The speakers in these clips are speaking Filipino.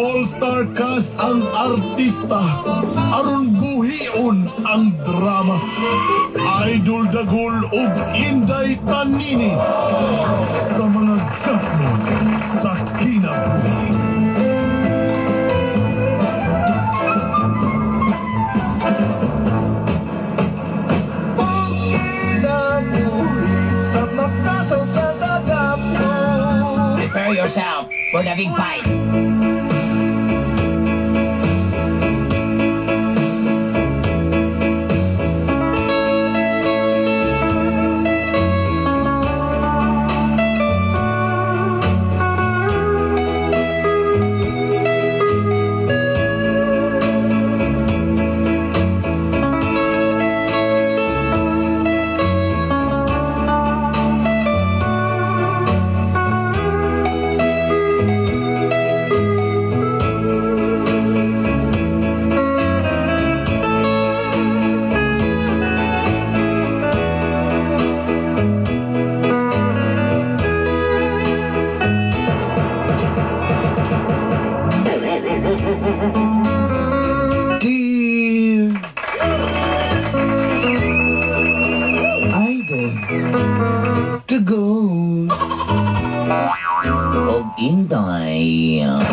All-star cast ang artista, aron buhion ang drama. Idol Dagol ug Inday Tanini sa mga gapon sa kinabuhi. Prepare yourself for the big fight. Dear Idol Dagol Og Inday. Og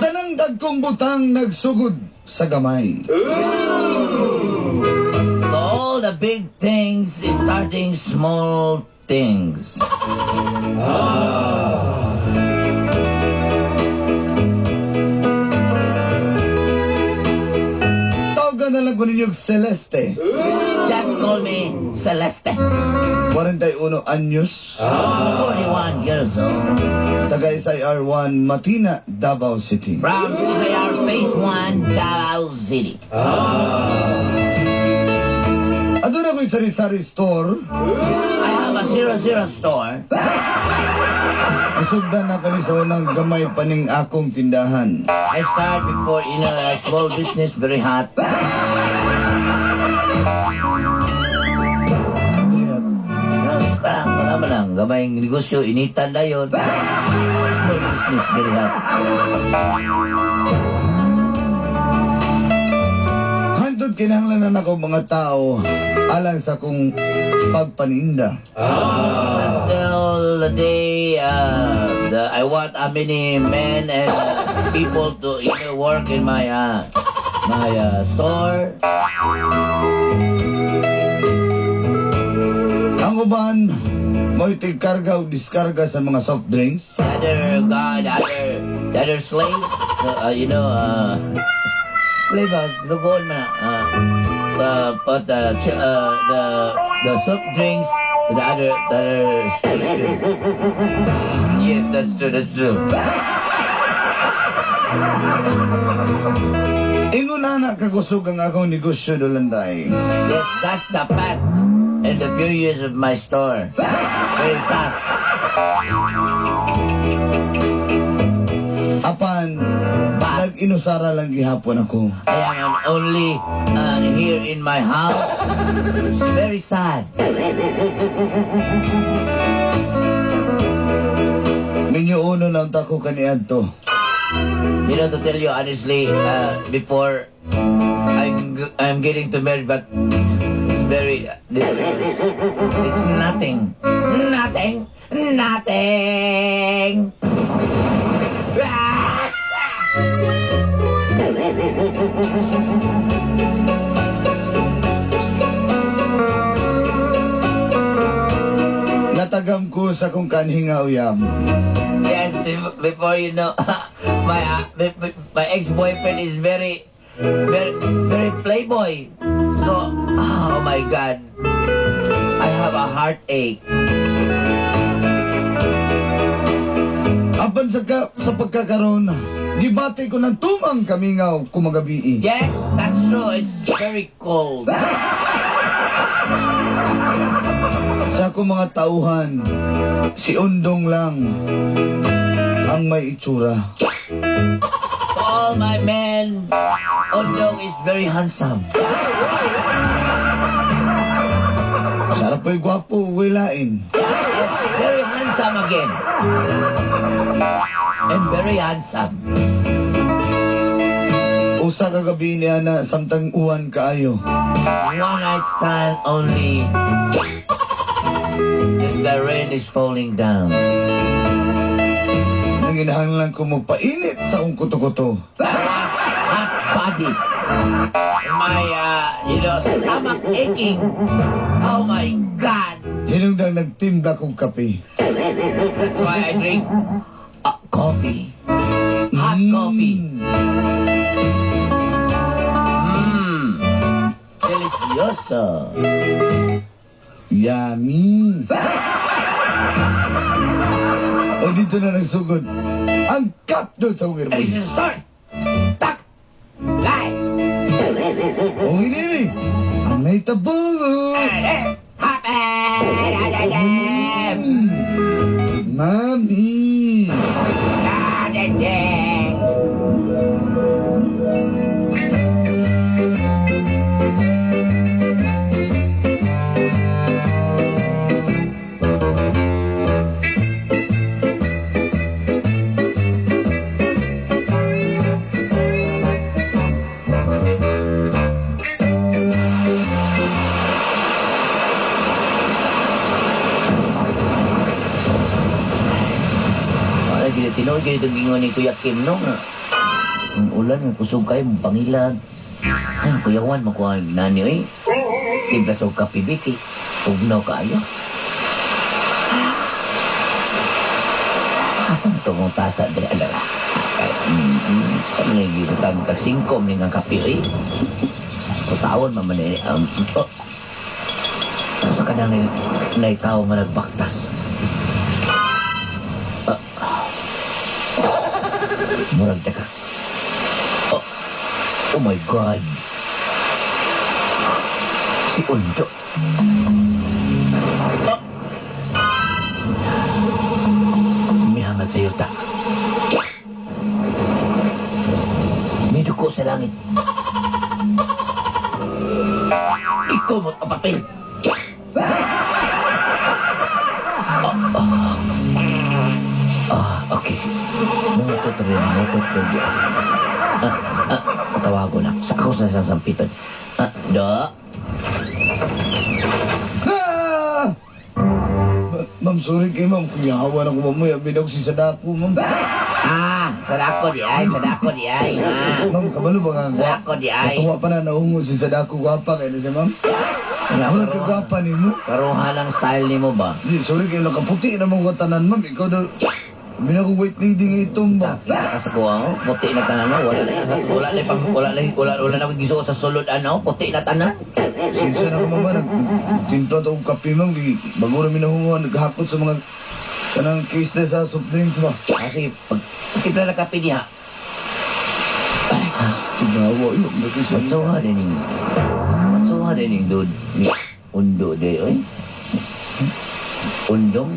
Tanang dagkong butang nagsugod sa gamay. all the big things is starting small things. Tawagan na lang ko ninyo Celeste. Just call me Celeste. 41 anyos. 41 years old. Taga SIR1 Matina, Davao City. From SIR Phase 1, Davao City. Adun ako'y sari-sari store. I have a 00 store. Isugdan ako ni sa unang gamay paning akong tindahan. I start before in a small business, very hot. Kailangan lang, gamay negosyo, initan na yun. Small business, very hot. Hantod kinahanglan na ako mga tao alang sa kong pagpaninda. Until the day I want many men and people to work in my store. Ang uban, mo'y tigkarga o diskarga sa mga soft drinks. The other slave, slave, lugon man, but the soft drinks to the other station. Yes, that's true. Ingon anak kagusog ang akong negosyo dolanday. Yes, that's the past and the few years of my store. Very fast. Apan, nag-inusara lang gihapon ako. I am only here in my house. It's very sad. Minyo uno lang tako kaniadto. You know, to tell you honestly, before I'm getting to marry, but it's very it's nothing. Matagam ko sa kung kanhinga uyab. Yes, before you know, my ex-boyfriend is very playboy. So, oh my God, I have a heartache. Apan sa pagkakaroon, gibati ko ng tumang kamingaw kumagabi. Yes, that's true. It's very cold. Sa akong mga tauhan, si Undong lang ang may itsura. All my men, Odong is very handsome. Sarap po'y gwapo, wilain. Yes, very handsome again. And very handsome. Usa ka gabi niya na samtang uwan kaayo. One night stand only. As the rain is falling down. Nanginahanglan ko mo painit sa akong kuto-kuto. Hot body. My, stomach aching. Oh my God. Hinungdang nagtimbla kong kape. That's why I drink coffee. Hot coffee. Delicioso. Yummy. O dito na nagsugod. Ang kapdod sa ukir mo. Start. Tak. Lie. O hindi. Ang naitabog. Mami. Tinoy kayo itong gingon ni Kuya Kim, no? Ang ulan, ang kusog kayo, mong pangilag. Ay, Kuya Juan, makuha ang ginani, eh. Timpla sa kapibiki. Tugnaw kayo. Asang ito mong tasa, dali, alara. Ano na yung gitang tagsingkom ni nga kapi, eh. Kutawon, maman, eh. Sa kanang naitaw nga nagbaktas. Murag ka. Oh my God. Si Undo. Mihangat sa yuta. May duko sa langit. Ikaw mo ang papel. Okay. Nutot rin. Tawago na. Sa ako sa sasampitan. Do? Ma'am, sorry kay ma'am. Kuyahawan ako mamaya. Binog si Sadako, ma'am. Sadako di ay. Ma'am, kabalo ba nga? Sadako di ay. Matuwa pa na naungo si Sadako. Gwapa kayo na si ma'am. Wala ka gwapa ni mo. Karuha lang style ni mo ba? Di, sorry kayo. Nakaputi na mga tanan, ma'am. Ikaw daw. Binako-wait lady nga itong ba? Kita ka sa kuha mo. Puti na tanan mo. Wala na gisuot sa sulod ano. Puti na tanan. Sinsa na ko mama. Nagtimpla ito kong kape, ma'am. Bago na minahungan. Naghakot sa mga kanang case na sa soft drinks ba? Sige, pag timpla na kape niya. Tigawa yun. Matsuha din yung dude. Ni Undo de, oy. Undong.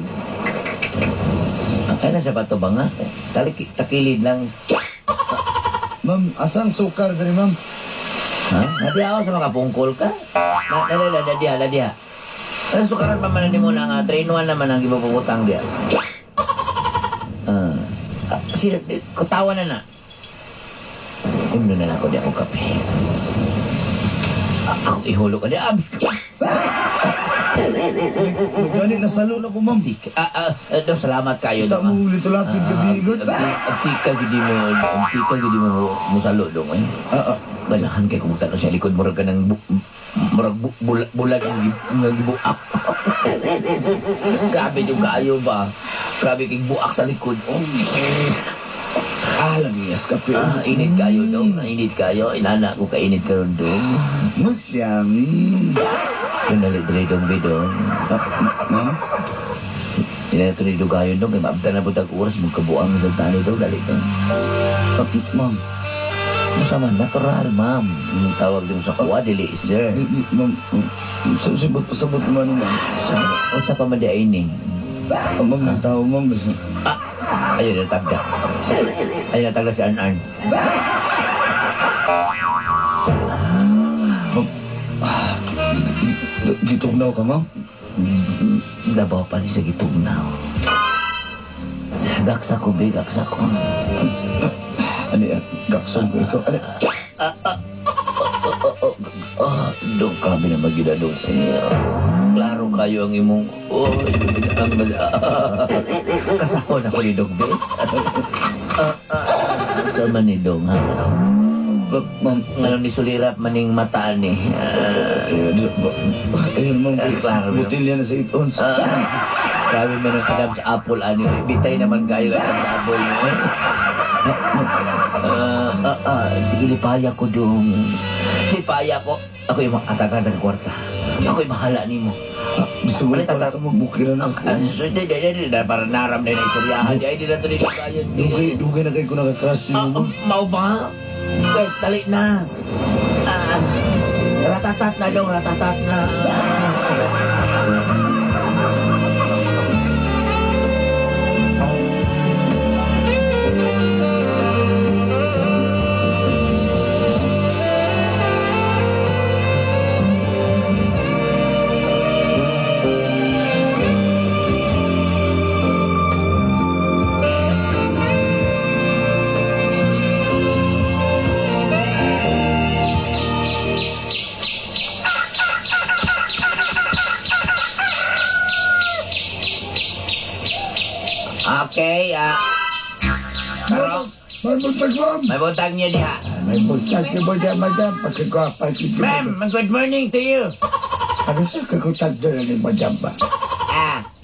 Ay, nasa bato ba nga? Takilid lang. Ma'am, asang sukar dari ma'am? Ha? Nadiha ako sa mga pungkol ka? Nadiha. Ano sukaran pa man mo na nga? 3-in-1 naman ang ibupuputang diya. Sino, kutawa na. Imno na ako di ako kape. Ako ihulog ka diya. Gani, nasalo na ko ma'am. Salamat kayo. Tak mo ulit ulapin gabi igod. Antika gidi mo musalo dong eh. Ganahan kay kung tanong sa likod murag ka ng bulag ng gibuak. Grabe yung kayo ba? Grabe kay buak sa likod. Oh. Lamiyas ka, Pio. Init kayo dong. Init kayo. Inana ko kainit karon dong. Mas yummy. Yung nalidri dong bidong. Ma'am? Tinato ni Dugayon dong. Kaya maabda na po oras. Magkabuang sa tani dong. Dali dong. Ma'am. Masama, natural, ma'am. Yung tawag dong sa kuwa, dili, sir. Ma'am, sabot naman, ma'am. O sa pamanda ini. Ma'am, may tao, ma'am. Basta. Ayun, natagda. Ayun, natagda si Arn-Arn. Gitugnaw ka, ma'am? Dabaw pa ni sa gitugnaw. Gaksa ko, be, gaksa ko. Ano yan? Gaksong ko ikaw. Dong kami na magina dong. Klaro kayo ang imong... ang kasahon ako ni Dong, be. Saan man ni Dong, ha? Ma'am. Ngayon ni sulirap maning mataan ni. Ayun, ma'am. Klaro, ma'am. Butilya na sa 8 ounce. Grabe man ang kadam sa apple, ano. Bitay naman kayo ang apple mo, eh. Sige, lipaya ko dong. Lipaya ko. Ako yung atakan ng kwarta. Ako yung mahala ni mo. Gusto ko pala ito magbukiran ako. Hindi. Para naram na yung istoryahan. Hindi na ito nito kayo. Dugay na kayo ko nakakrush yun, ma'am. Mau ba? Pwes, dali na. Ratatat na dong, ratatat na. Okay, Pero, May buntag, ma'am. may buntag niyo diha. May buntag si madam. Pagkakapay ko si Ma'am, good morning to you. Ano sa kakutag doon ni madam ba?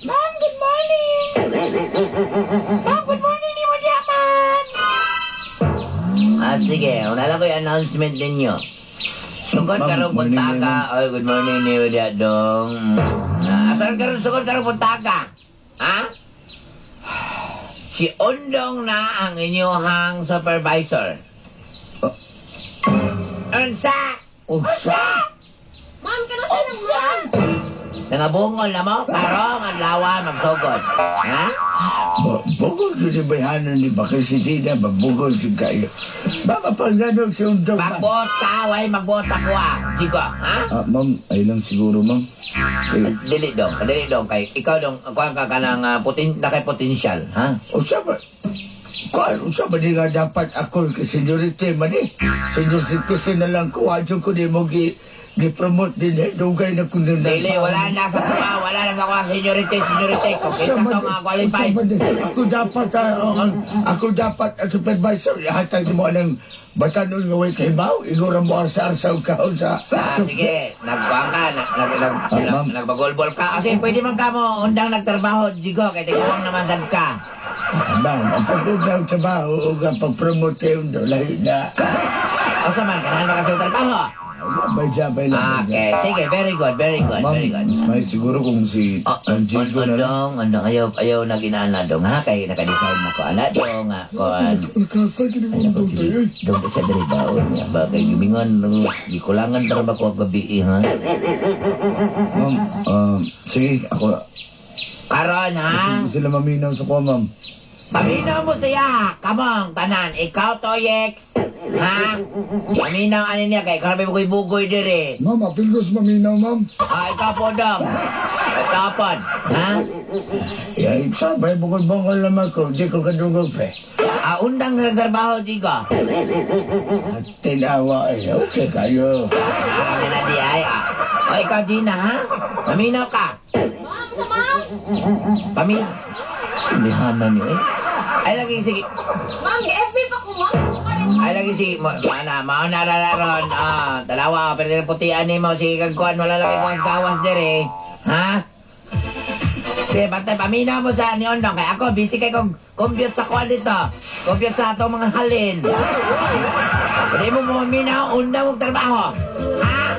Ma'am, good morning. Ma'am, good morning ni mo diyaman. Sige, unala ko yung announcement ninyo. Sugod Ma'am, karong morning, puntaga. Oy, good morning ni mo diya dong. Asan karong sugod karong puntaga? Ha? Si Undong na ang inyuhang supervisor. Unsa? Unsa? Ma'am, kano siya naman? Nangabungol na mo? Karong ang lawa magsugod. Ha? Bugol ko ni Bayhanan ni Bakasisina. Babugol si kayo. Mapapanganog si Undong. Magbota, way magbota ko Chico, ha? Ma'am, ay lang siguro, ma'am. Dili dong, kay ikaw dong, kuha ka ng nakay potential, ha? Unsa ba? Unsa ba di nga dapat ako ka-seniority man eh? Senior citizen na lang ko. Adyo ko di mo gi-promote din eh. Dugay na kung nila. Dili, wala na sa kuha, seniority, kung kinsa to nga qualified. Ako dapat ang supervisor. Ihatag mo ng batanon nga way kahibaw. Igura mo arsa-arsa ka sa... Sige, nagkuha ka, Ma'am. nagbagolbol ka. Kasi pwede man ka mo, undang nagtrabaho, Jigo, kaya tiguang naman sad ka. Ma'am, ang pag-undang trabaho o ang pag-promote kayo lahi na. O sa man, kanahan ba kasi trabaho? Jabay lang. Okay, sige, very good. Ma'am, may siguro kung si Jigo na lang. Andong, ayaw na ginaan dong, ha? Kaya naka-decide na ko, ana dong, ha? Nakasa ginawang tayo. Dong, isa dari baon niya. Ba, kay gimingan, di kulangan para ba ko gabi, ha? Ma'am, sige, ako. Karon, ha? Gusto sila maminaw sa ko, ma'am. Paminaw mo siya, kamong, tanan. Ikaw, Toyex, ha? Paminaw, ano niya, kay karabi mo ko'y bugoy dire. Ma'am, apilgos maminaw, ma'am. Ikaw po, dong. Ikaw po, ha? Sabay, bukod-bukod naman ko. Di ko kadungog, pe. Undang nagtrabaho, Jigo. Tinawa, okay kayo. Kami na di ay, O, ikaw, Gina, ha? Paminaw ka. Ma'am, sa ma'am? Paminaw. Silihanan niyo, eh. Ay, lagi, sige. Ma'am, FB pa ko, ma'am. Ay, lagi, sige. Mauna ron. Dalawa, pero putian ni mo. Sige, kagkuhan, wala lagi gawas-gawas dire. Ha? Sige, bantay, paminaw mo sa ni Ondong. Kaya ako, busy kay kong compute sa kuwan dito. Compute sa atong mga halin. Pwede mo maminaw, unda mong trabaho. Ha?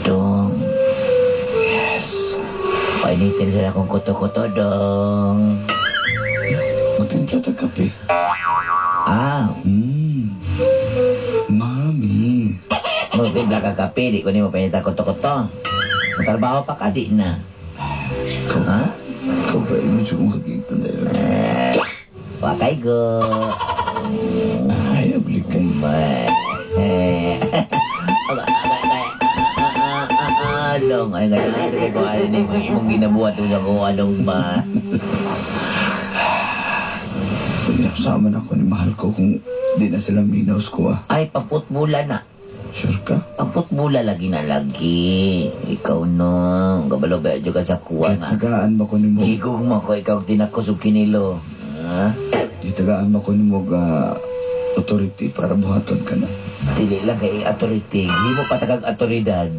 Dong. Yes. Painitin sila kong kuto-kuto, Dong. Matimpla ta kape. Ah, Mami. multiple ka kape, di ko ni mo painita kuto-kuto. Magtrabaho pa ka, di na. Ikaw, Ha? ikaw ba yung medyo makakita dahil? Wakay go. Ay, ablik ka. Dong, ay ganyan. Kaya ko ano ni imong ginabuhat mo sa kung anong ba. Pinapsaman ako ni mahal ko kung di na sila minaws ko ah. Ay, paputbula na. Sure ka? Paputbula lagi na lagi. Ikaw no. Kabalo ba ka sa kuwa Kaya nga. tagaan ba ko ni mo? Higog mo ko, ikaw tinakos o kinilo. Ha? Di tagaan ba ko ni mo authority para buhaton ka na? Dili lang kay authority. Hindi mo patagag autoridad.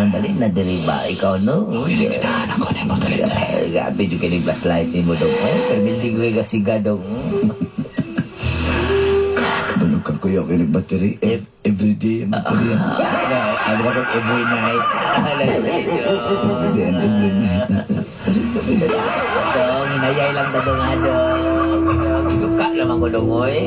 Dali na, dali ba? Ikaw, no? Uy, naganahan ako ni mo talaga. Gabi yung kinig flashlight mo dong. Pero hindi ko yung kasiga dong. Kabalo kang kuya ko yung battery. Everyday ang battery. Ano ba kong every night? Everyday and every night natin. Dong, hinayay lang na dong, dong. Duka naman ko dong, oy.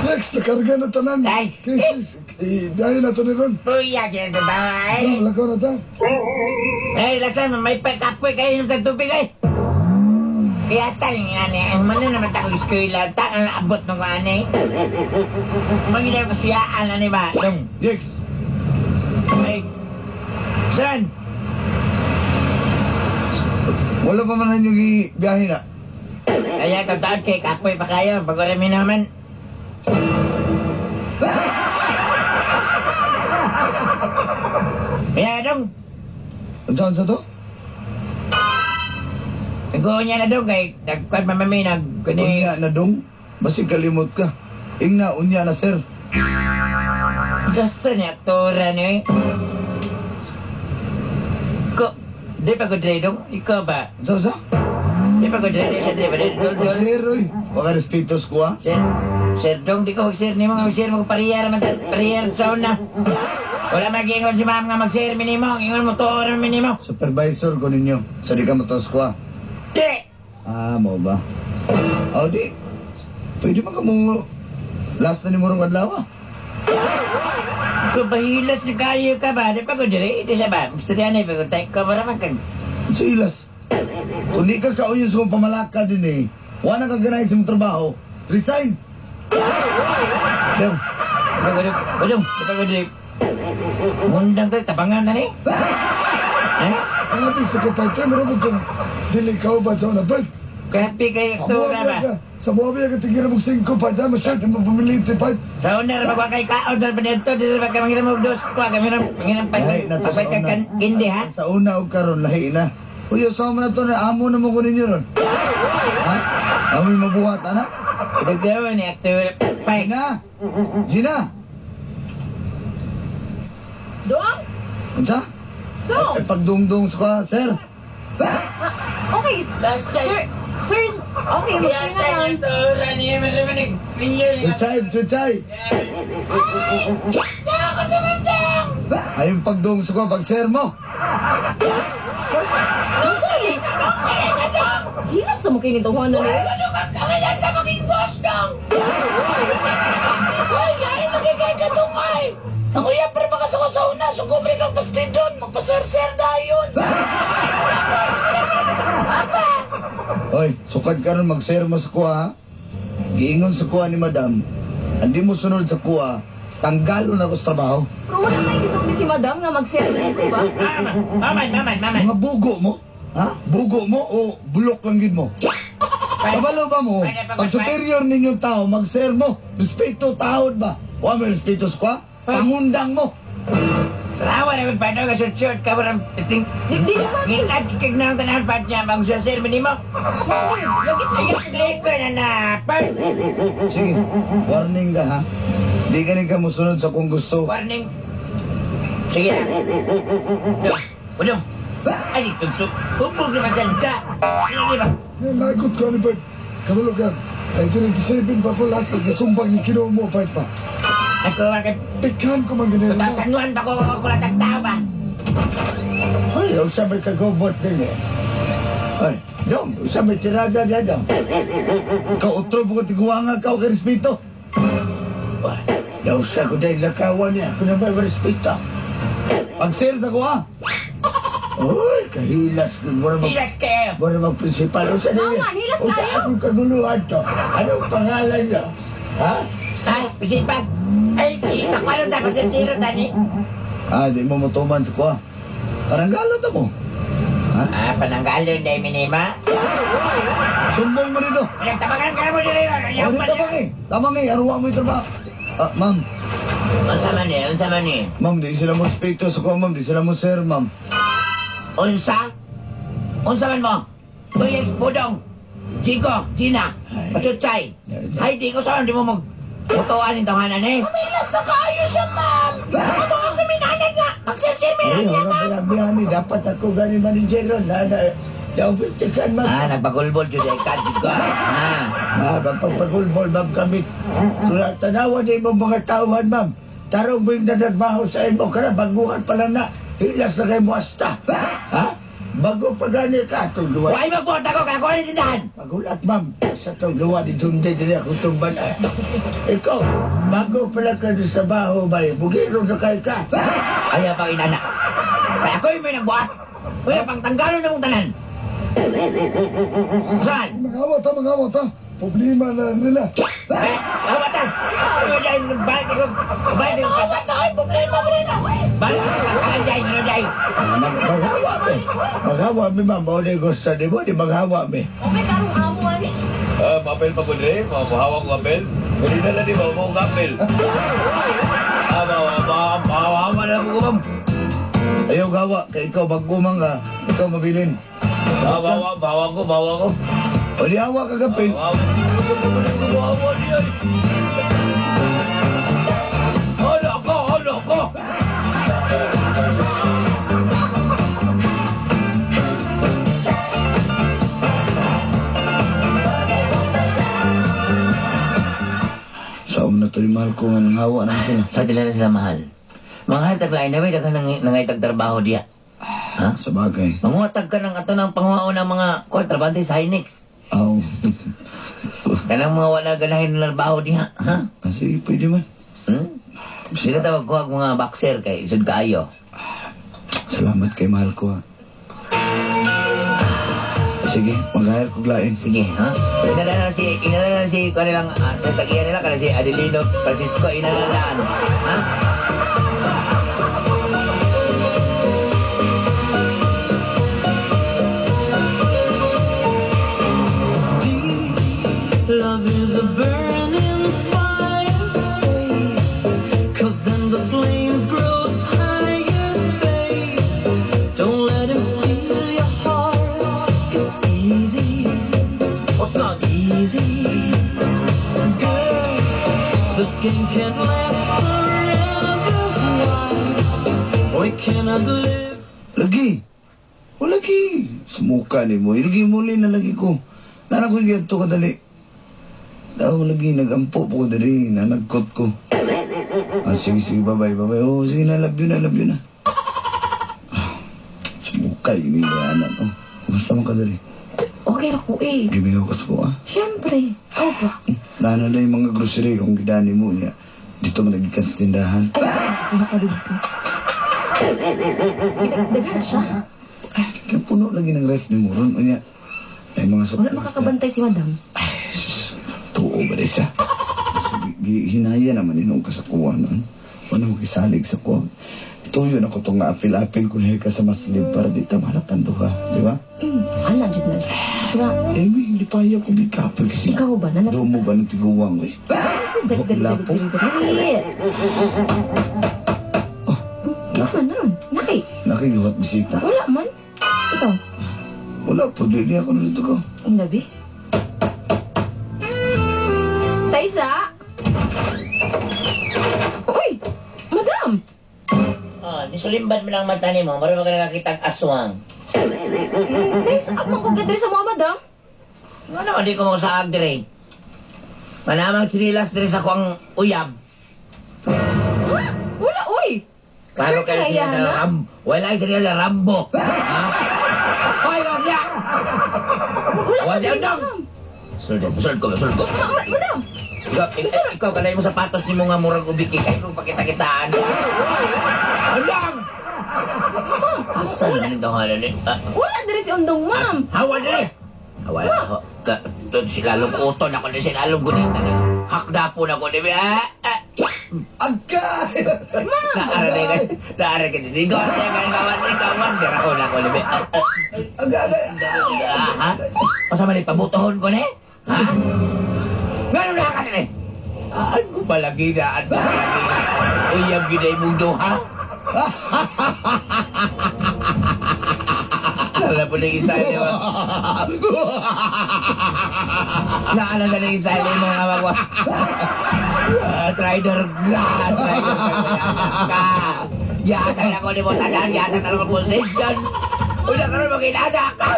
Next, nakarga na tanan. Ay. Cases. Dahil na to ni Ron. Puya, dyan sa bahay. Saan, lakaw na ta? Eh, lasan, may pagkapoy kayo ng tubig, eh. Kaya saling yan, eh. Ang mana naman takong eskwela, takang naabot ng ano, eh. Mangilaw ko siyaan, ano ba? Dong. Yex. Ay. Saan? Wala pa man yung biyahe na. Kaya tataon kay kapoy pa kayo. Bago rami naman. Kaya dong. Saan sa to? Nagkuhan niya na dong kay nagkuhan mamami nagkuni. Unya na dong. Basi kalimot ka. Ingna, unya na sir. Gasa ni aktora niyo eh. Ko, di pa ko dre dong. Ikaw ba? Sa? Di pa ko dre sa dre ba? Pag sir, oy. Baka respetos ko ah. Sir dong, di ko mag-share ni mo. Mag-share mo pariya naman. Pariya sa una. Wala mag-ingon si ma'am nga mag-share minimo. Ingon mo to oras minimo. Supervisor ko ninyo. Sa di ka matos ko ah. Di! Ah, mo ba? O di. Pwede man ka mo last na ni Morong Adlaw ah. Kung bahilas ni kayo ka ba, di pa ko diri, di sa ba? Gusto niya na, pero tayo ka para magkag... Sa ilas. Kung di ka kauyos kong pamalaka din eh. Wala ka ganay sa mong trabaho. Resign! Dong, di pa ko diri. Mundang tayo, tabangan na ni. Eh? Ang ating sekretary, meron mo itong dilikaw ba sa unabal? Kapi kay aktora ba? Sa mga biya ka tingin mong 5 pa dyan, masyad yung mapamiliti pa. Sa una, magwa kay kaon sa panito, di ba ka mangiram og dos ko, kami mangiram pa. Lahi na to sa Kapag ka una. kindi ha? Sa una o karon lahi na. Uy, sama na to na amo na mo ko ninyo ron. Ha? Amoy mabuhat, ana? Nagawa ni aktor. Pay. Gina! Gina! Dong? Unsa? Dong? Eh, pagdungdung ka, sir. Okay, sir, okay, Kaya okay sa na lang. aktora niya, malaman Tuchay, tuchay. Ako sa mandang! Ayun pagdungso ko, pag sir mo. sa mukha ni Tuhan na niya. Ano ka kangalan na maging boss dong? Ay, ay, nagigay ka tumay. Ang kuya, pero baka sa una, sugumri kang pastidon, magpaser-ser na yun. Apa? Hoy, sukad ka ron mag-share mo sa kuha, ha? Giingon sa kuha ni madam, hindi mo sunod sa kuha, tanggalo na ako sa trabaho. Pero wala na igisog ni si madam nga mag-sell ko ba? Maman. Mga bugo mo, ha? Bugo mo o bulok lang gid mo? Kabalo ba mo? Pag superior ninyong tao, mag-share mo. Respeto, taod ba? Wa may respeto sa kuha? Pangundang mo. Rawa na kung paano ka short ka parang ting... Di naman. Ngilad kag na ang tanahan pa niya bang sir mo. Lagit na yan. Ay, ko na napal. Sige, warning ka, ha? Di ka rin ka musunod sa kung gusto. Warning. Sige na. Udong. Ay, tugsok. Huwag naman salita. Sige ba? Lagot ko ni Bert. Kabalo ka. Ay, 27 pa ko last nasumbang ni Kino mo, Bert pa. Ako bakit Pikan ko man ganyan mo. tasanuan pa ko kulatag tao ba? Ay, usah may kagobot din eh. Ay, dong, usah may tirada na dong. Ikaw utro po ko tiguanga ka o respeto. Ay, usah ko dahil lakawan niya. Ako na may respeto. Pag-sales ako, ha? Uy, kahilas. Relax kayo. Muna mag-principal. Usah na Mama, hilas tayo. Usah akong kaguluhan to. Anong pangalan niyo? Ha? Ha? Pisipan? Ay, ako ano dapat sa zero tani? Di mo matuman sa kuha. Parang galot ako. Ha? Pananggalon na yung minima. Sumbong mo rito. Pinagtabagan ka na mo dito. O, di tamang eh. Aruwa mo ito ba? Ma'am. Unsa man eh? Ma'am, di sila mo respeto sa kuha, ma'am. Di sila mo sir, ma'am. Unsa? Unsa man mo? Uy, Budong, Chico, Gina, Pachuchay. Ay, di ko saan, di mo mag-putuan yung tahanan eh. Umilas na kayo siya, ma'am. Ano ang kaminanan nga? Magsensir mo Ay, niya, ma'am. marami. Dapat ako ganin manager ron. Naupiltikan, ma'am. Nagpagulbol dyan ay Chico. Pagpagulbol, ma'am, kami. Tanawan din mo mga tauhan, ma'am. Tarong mo yung nanagmaho sa imo ka na. Baguhan pa lang na. Hilas na kayo mo hasta. Ha? Bago pa gani ka, itong luwa. Huwag magbuhat ako, kakuha ni tindahan. Pagulat, ma'am. Sa itong luwa, di tunde din ako itong bana. Ikaw, bago pala ka sa baho, bay. Bugiro na kayo ka. Ayaw pang inana. Kaya ako yung may nagbuhat. Kuya, pang tanggalon na mong tanan. Saan? Mga awat ha. Problema na nila. Awatan! Ano dahil balik ko? Balik ko. Awat na ay problema mo rin. Balik ko. Ang dahil, ano dahil? Maghawa, me. Maghawa, me, ma'am. O, di gusto di mo, di maghawa, me. Okay, karong amo ani. Mapel pa ko din, mahawak ko apel. Hindi na lang di ba, mahawak ko apel. Mahawa na ako, ma'am. Ayaw gawa, kay ikaw bagumang ka. Ikaw mabilin. Bawa ko. O di hawa ka kapin. Bawa niya. Hala ko. Saom na to yung mahal ko nga nang hawa naman sila. Sa kilala sa mahal. Mga hatag lain na may dagang nangaytag trabaho diya. Ha? Sa bagay. Manguhatag ka ng ato ng pangwao ng mga kontrabante sa Hinex. Aw. Kanang mga wala ganahin ng trabaho diya. Ha? Sige, pwede man. Sila tawag ko ang mga boxer kay isod kaayo. Salamat kay mahal ko, ha. Sige, mag-hire ko lain. Sige, ha? Inalala na si kanilang, nagtagiyan nila, kana si Adelino Francisco, inalalaan. Ha? Love is a burning fire, stay. 'Cause then the flames grow high and fade. Don't let him steal your heart. It's easy. What's not easy? Girl, this game can't last forever. Why? We cannot live. Lagi. O lagi. Sumuka ni mo. Ilagi muli na lagi ko. Nana ko yung to kadali. Daw lagi nagampo po ko dali. Nanagkot ko. Sige, bye-bye. Oh, sige na, love you na. Sumuka yung ilianan. Oh, basta mo kadali. Okay ako eh. Gimingaw ka sa kuha. Siyempre. Ako ba? Nana na yung mga grocery kung gidani mo niya. Dito mo nagikan sa tindahan. Ay, baka dito. Daghan siya. Ay, kaya puno lagi ng ref ni Moron. O niya, ay mga Wala supplies. makakabantay si madam. Ay, sus. Tuo ba rin siya? Hinaya naman inong kasakuha nun. Ano mo kisalig sa kuha. Ito yun ako itong apil-apil ko ka sa maslib para di tamalatan duha. Di ba? Ano, dyan na siya. Diba? Eh, may hindi pa ayaw ko may kapil kasi. Ikaw ba? Nanap. Doon mo ba ng tiguwang eh? Lapo? Dali. Oh, Kiss man nun. Naki. nakiluhat bisita. Wala man. Ikaw. Wala po, di ako nalito ko. Ang labi. Taisa! Uy! Madam! Oh, nisulimbad mo lang mata ni mo, marunong ka nakakita aswang. Taisa, ako magkadri sa mga madam. Ano, di ko mo sa agdre. Manamang chinilas dire sa kuang uyab. Ha? Wala, uy! Klaro kayo Kaya sila sa na? Wala kayo sila sa Rambo. Ha? Hoy, Wasya! Wala Wasya, siya undang! madam. Sulod ko. Madam! Ikaw kanay mo sapatos ni mo nga murag ubiki kay kung pakita-kitaan. Andang! Asan na nito ka na Wala diri si Ondong, ma'am. Hawa na eh! Hawa na ako. Silalong uton ako na silalong gunita na. Hakda po na ko ni Agkay! Naara ka din. Ikaw kawan. Dira ko na ko ni Agkay! Ha? Pasama ni pabutohon ko ni? Ha? Ngano na ka din eh? Aan ko palagi na. Uyab ginay mong duha? Lala po ng style mo. Lala na ng style mo nga magwa. Trader ka. Yatan ako ni mo tanan. Yatan ako ng position. Una ka rin makinada ka.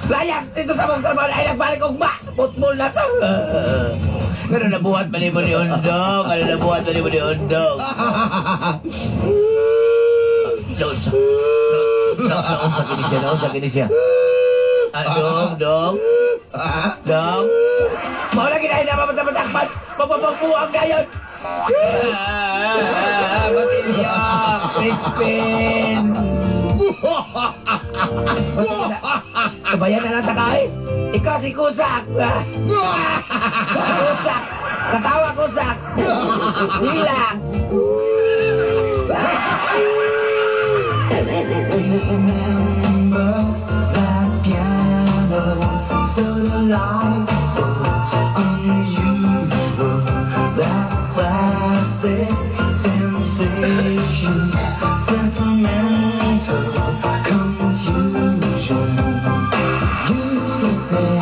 Layas dito sa mong trabaho ay nagbalik kong ba. Putmol na ka. Pero nabuhat pa ni mo ni Undong. Nabuhat pa ni mo ni Undong. Naon sa kinisya. Dong. Mau lagi na hinamamasamasakpan. Magpapagpuang na yun. Matilya. Crispin. Kabayan na lang takay. Ikaw si Kusak. Kusak. Katawa Kusak. Hilang. Remember that piano, so delightful, unusual, that classic sensation, sentimental confusion. Used to say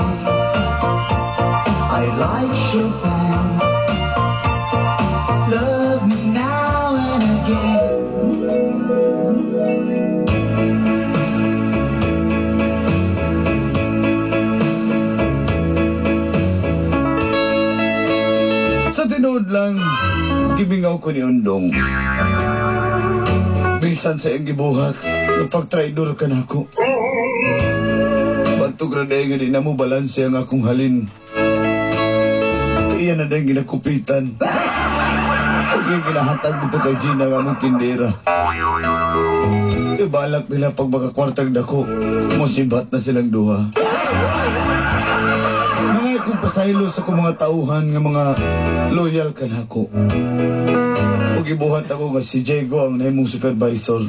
I like Chopin, love me now and again. Sa tinood lang, gimingaw ko ni Undong. Bisan sa iyong gibuhat, napag-traidor ka na ako. Bantog na dahil nga di na mo balanse ang akong halin. Kaya na dahil ginakupitan. Huwag yung ginahatag dito kay Gina nga mong tindera. Ibalak nila pag makakwartag dako, musibat na silang duha. Mga ikong pasaylo sa kong mga tauhan nga mga loyal ka na ako. Huwag ibuhat ako nga si Diego ang naimong supervisor.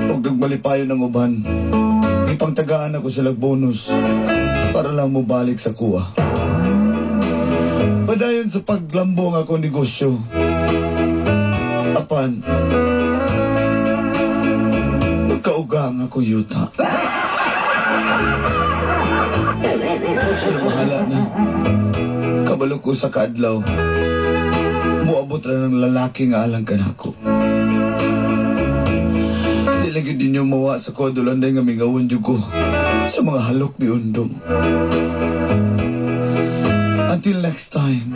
Huwag nagmalipayon ng uban. Ipangtagaan ako silang bonus para lang mo balik sa kuha. Padayon sa paglambong ako negosyo. Apan, magkaugang ako yuta. Pero mahala na. Kabalo ko sa kadlaw. Muabot ra ng lalaki nga alang kanako. Di lagi din yung mawa sa kodulanday nga mingawon jud ko sa mga halok ni Undong. Until next time,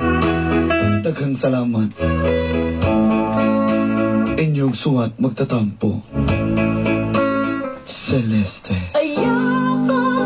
daghang salamat. Inyong suwat magtatampo. Celeste. Ayoko